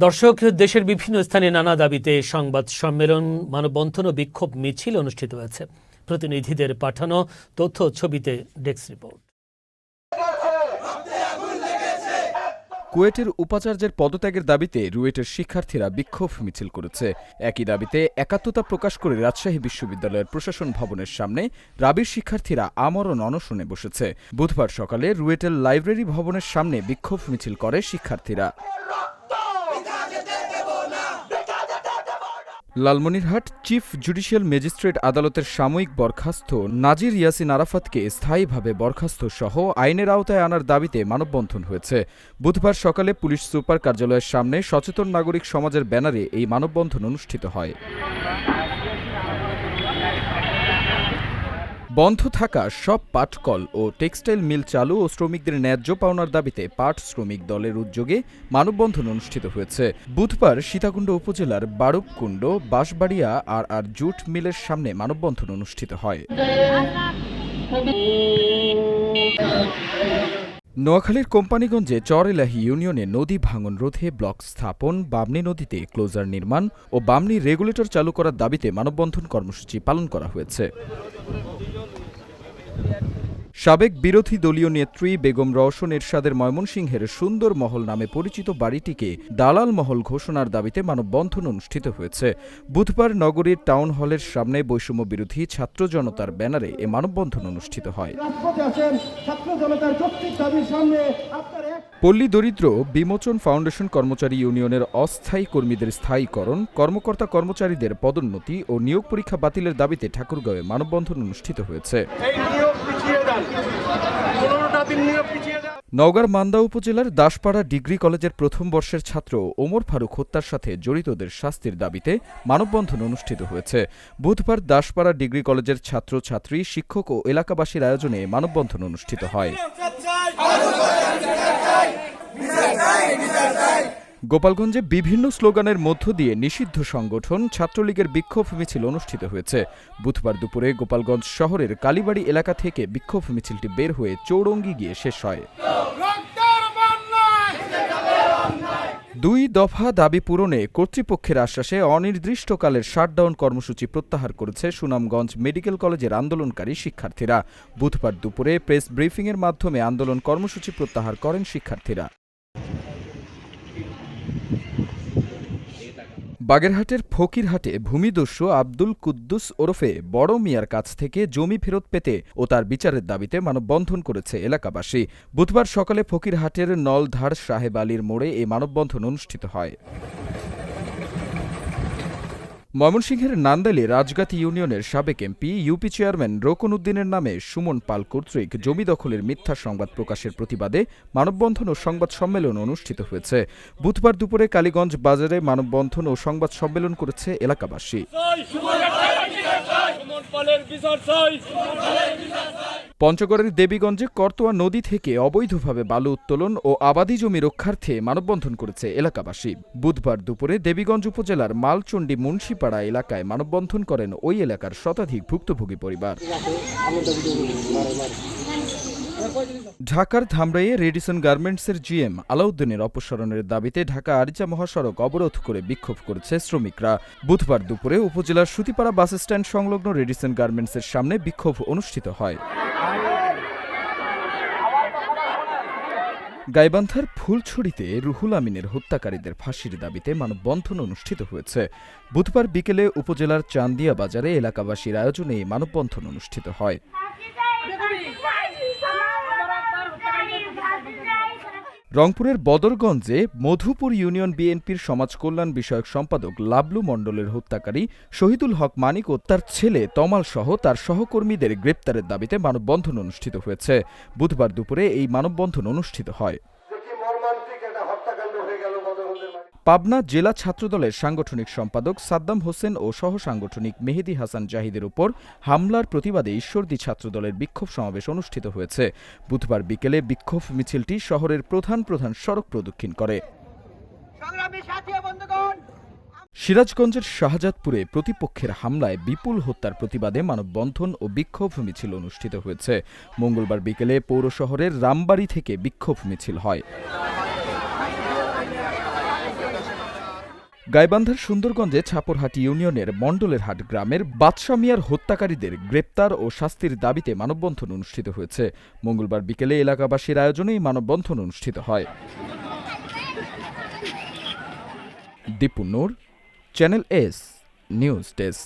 দর্শক, দেশের বিভিন্ন স্থানে নানা দাবিতে সংবাদ সম্মেলন, মানববন্ধন ও বিক্ষোভ মিছিল অনুষ্ঠিত হয়েছে। প্রতিনিধিদের পাঠানো তথ্য ছবিতে ডেস্ক রিপোর্ট। কুয়েটের উপাচার্যের পদত্যাগের দাবিতে রুয়েটের শিক্ষার্থীরা বিক্ষোভ মিছিল করেছে। একই দাবিতে একাত্মতা প্রকাশ করে রাজশাহী বিশ্ববিদ্যালয়ের প্রশাসন ভবনের সামনে রাবির শিক্ষার্থীরা আমরণ অনশনে বসেছে। বুধবার সকালে রুয়েটের লাইব্রেরি ভবনের সামনে বিক্ষোভ মিছিল করে শিক্ষার্থীরা। লালমনিরহাট চিফ জুডিশিয়াল ম্যাজিস্ট্রেট আদালতের সাময়িক বরখাস্ত নাজির ইয়াসিন আরাফাতকে স্থায়ীভাবে বরখাস্ত সহ আইনের আওতায় আনার দাবিতে মানববন্ধন হয়েছে। বুধবার সকালে পুলিশ সুপার কার্যালয়ের সামনে সচেতন নাগরিক সমাজের ব্যানারে এই মানববন্ধন অনুষ্ঠিত হয়। বন্ধ থাকা সব পাটকল ও টেক্সটাইল মিল চালু ও শ্রমিকদের ন্যায্য পাওনার দাবিতে পাট শ্রমিক দলের উদ্যোগে মানববন্ধন অনুষ্ঠিত হয়েছে। বুধবার সীতাকুণ্ড উপজেলার বারুবকুণ্ড বাঁশবাড়িয়া আর জুট মিলের সামনে মানববন্ধন অনুষ্ঠিত হয়। নোয়াখালীর কোম্পানিগঞ্জে চরএলাহি ইউনিয়নে নদী ভাঙন রোধে ব্লক স্থাপন, বামনী নদীতে ক্লোজার নির্মাণ ও বামনী রেগুলেটর চালু করার দাবিতে মানববন্ধন কর্মসূচি পালন করা হয়েছে। সাবেক বিরোধী দলীয় নেত্রী বেগম রওশন এরশাদের ময়মনসিংহের সুন্দর মহল নামে পরিচিত বাড়িটিকে দালাল মহল ঘোষণার দাবিতে মানববন্ধন অনুষ্ঠিত হয়েছে। বুধবার নগরীর টাউন হলের সামনে বৈষম্য বিরোধী ছাত্র জনতার ব্যানারে এ মানববন্ধন অনুষ্ঠিত হয়। পল্লী দরিদ্র বিমোচন ফাউন্ডেশন কর্মচারী ইউনিয়নের অস্থায়ী কর্মীদের স্থায়ীকরণ, কর্মকর্তা কর্মচারীদের পদোন্নতি ও নিয়োগ পরীক্ষা বাতিলের দাবিতে ঠাকুরগাঁওয়ে মানববন্ধন অনুষ্ঠিত হয়েছে। নওগাঁর মান্দা উপজেলার দাসপাড়া ডিগ্রি কলেজের প্রথম বর্ষের ছাত্র ওমর ফারুক হত্যার সাথে জড়িতদের শাস্তির দাবিতে মানববন্ধন অনুষ্ঠিত হয়েছে। বুধবার দাসপাড়া ডিগ্রি কলেজের ছাত্রছাত্রী, শিক্ষক ও এলাকাবাসীর আয়োজনে মানববন্ধন অনুষ্ঠিত হয়। গোপালগঞ্জে বিভিন্ন স্লোগানের মধ্য দিয়ে নিষিদ্ধ সংগঠন ছাত্রলীগের বিক্ষোভ মিছিল অনুষ্ঠিত হয়েছে। বুধবার দুপুরে গোপালগঞ্জ শহরের কালীবাড়ি এলাকা থেকে বিক্ষোভ মিছিলটি বের হয়ে চৌরঙ্গি গিয়ে শেষ হয়। 2 দফা দাবি পূরণে কর্তৃপক্ষের আশ্বাসে অনির্দিষ্টকালের শাটডাউন কর্মসূচি প্রত্যাহার করেছে সুনামগঞ্জ মেডিকেল কলেজের আন্দোলনকারী শিক্ষার্থীরা। বুধবার দুপুরে প্রেস ব্রিফিংয়ের মাধ্যমে আন্দোলন কর্মসূচি প্রত্যাহার করেন শিক্ষার্থীরা। বাগেরহাটের ফকিরহাটে ভূমিদস্যু আব্দুল কুদ্দুস ওরফে বড় মিয়ার কাছ থেকে জমি ফেরত পেতে ও তার বিচারের দাবিতে মানববন্ধন করেছে এলাকাবাসী। বুধবার সকালে ফকিরহাটের নলধার সাহেব আলীর মোড়ে এই মানববন্ধন অনুষ্ঠিত হয়। ময়মনসিংহের নান্দাইলে রাজগাতি ইউনিয়নের সাবেক এমপি ইউপি চেয়ারম্যান রোকন উদ্দিনের নামে সুমন পাল কর্তৃক জমি দখলের মিথ্যা সংবাদ প্রকাশের প্রতিবাদে মানববন্ধন ও সংবাদ সম্মেলন অনুষ্ঠিত হয়েছে। বুধবার দুপুরে কালীগঞ্জ বাজারে মানববন্ধন ও সংবাদ সম্মেলন করেছে এলাকাবাসী। পঞ্চগড়ের দেবীগঞ্জে করতোয়া নদী থেকে অবৈধভাবে বালু উত্তোলন ও আবাদি জমি রক্ষার্থে মানববন্ধন করেছে এলাকাবাসী। বুধবার দুপুরে দেবীগঞ্জ উপজেলার মালচণ্ডী মুন্সিপাড়া এলাকায় মানববন্ধন করেন ওই এলাকার শতাধিক ভুক্তভোগী পরিবার। ঢাকার ধামরাইয়ে রেডিসন গার্মেন্টসের জিএম আলাউদ্দিনের অপসারণের দাবিতে ঢাকা আরিচা মহাসড়ক অবরোধ করে বিক্ষোভ করেছে শ্রমিকরা। বুধবার দুপুরে উপজেলার সুতিপাড়া বাসস্ট্যান্ড সংলগ্ন রেডিসন গার্মেন্টসের সামনে বিক্ষোভ অনুষ্ঠিত হয়। গাইবান্ধার ফুলছড়িতে রুহুল আমিনের হত্যাকারীদের ফাঁসির দাবিতে মানববন্ধন অনুষ্ঠিত হয়েছে। বুধবার বিকেলে উপজেলার চান্দিয়া বাজারে এলাকাবাসীর আয়োজনে এই মানববন্ধন অনুষ্ঠিত হয়। রংপুরের বদরগঞ্জে মধুপুর ইউনিয়ন বিএনপির সমাজ কল্যাণ বিষয়ক সম্পাদক লাবলু মণ্ডলের হত্যাকারী শহীদুল হক মানিক ও তার ছেলে তমাল সহ তার সহকর্মীদের গ্রেপ্তারের দাবিতে মানববন্ধন অনুষ্ঠিত হয়েছে। বুধবার দুপুরে এই মানববন্ধন অনুষ্ঠিত হয়। পাবনা জেলা ছাত্রদলের সাংগঠনিক সম্পাদক সাদ্দাম হোসেন ও সহ সাংগঠনিক মেহেদি হাসান জাহিদের উপর হামলার প্রতিবাদে ঈশ্বরদী ছাত্রদলের বিক্ষোভ সমাবেশ অনুষ্ঠিত হয়েছে। বুধবার বিকেলে বিক্ষোভ মিছিলটি শহরের প্রধান সড়ক প্রদক্ষিণ করে। সিরাজগঞ্জের শাহজাদপুরে প্রতিপক্ষের হামলায় বিপুল হত্যার প্রতিবাদে মানববন্ধন ও বিক্ষোভ মিছিল অনুষ্ঠিত হয়েছে। মঙ্গলবার বিকেলে পৌর শহরের রামবাড়ি থেকে বিক্ষোভ মিছিল হয়। গাইবান্ধার সুন্দরগঞ্জে ছাপরহাটি ইউনিয়নের মণ্ডলেরহাট গ্রামের বাদশা মিয়ার হত্যাকারীদের গ্রেপ্তার ও শাস্তির দাবিতে মানববন্ধন অনুষ্ঠিত হয়েছে। মঙ্গলবার বিকেলে এলাকাবাসীর আয়োজনেই মানববন্ধন অনুষ্ঠিত হয়। দীপু নূর, চ্যানেল এস নিউজ ডেস্ক।